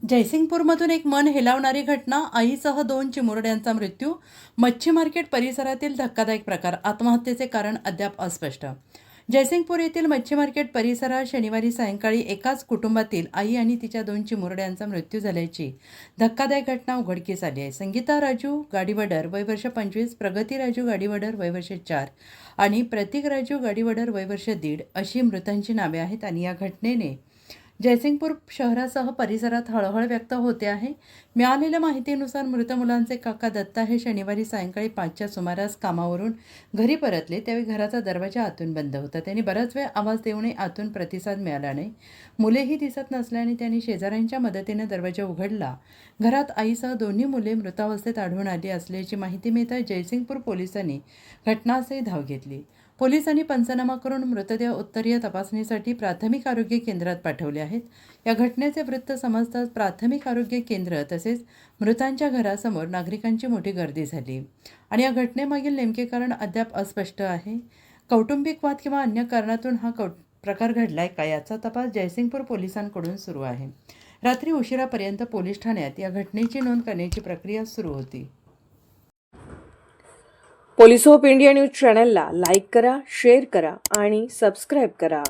जयसिंगपूरमधून एक मन हेलावणारी घटना, आईसह 2 चिमुरड्यांचा मृत्यू. मच्छी मार्केट परिसरातील धक्कादायक प्रकार, आत्महत्येचे कारण अद्याप अस्पष्ट. जयसिंगपूर येथील मच्छी मार्केट परिसरात शनिवारी सायंकाळी एकाच कुटुंबातील आई आणि तिच्या 2 चिमुरड्यांचा मृत्यू झाल्याची धक्कादायक घटना उघडकीस आली आहे. संगीता राजू गाडीवडर वय वर्ष 25, प्रगती राजू गाडीवडर वय वर्ष 4 आणि प्रतीक राजू गाडीवडर वय वर्ष 1.5 अशी मृतांची नावे आहेत. आणि या घटनेने जयसिंगपूर शहरासह परिसरात हळहळ व्यक्त होते आहे. मिळालेल्या माहितीनुसार मृत मुलांचे काका दत्ता हे शनिवारी सायंकाळी 5च्या सुमारास कामावरून घरी परतले. त्यावेळी घराचा दरवाजा आतून बंद होता. त्यांनी बराच वेळ आवाज देऊनही आतून प्रतिसाद मिळाला नाही. मुलेही दिसत नसल्याने त्यांनी शेजाऱ्यांच्या मदतीने दरवाजा उघडला. घरात आईसह दोन्ही मुले मृतावस्थेत आढळून आली असल्याची माहिती मिळताच जयसिंगपूर पोलिसांनी घटनास्थळी धाव घेतली. पोलिसांनी पंचनामा करून मृतदेह उत्तरीय तपासणीसाठी प्राथमिक आरोग्य केंद्रात पाठवले आहेत. या घटनेचे वृत्त समजताच प्राथमिक आरोग्य केंद्र तसेच मृतांच्या घरासमोर नागरिकांची मोठी गर्दी झाली आणि या घटनेमागील नेमके कारण अद्याप अस्पष्ट आहे. कौटुंबिक वाद किंवा अन्य कारणातून हा प्रकार घडलाय का याचा तपास जयसिंगपूर पोलिसांकडून सुरू आहे. रात्री उशिरापर्यंत पोलीस ठाण्यात या घटनेची नोंद करण्याची प्रक्रिया सुरू होती. पोलीस ऑफ इंडिया न्यूज चॅनलला लाईक करा, शेअर करा आणि सबस्क्राईब करा.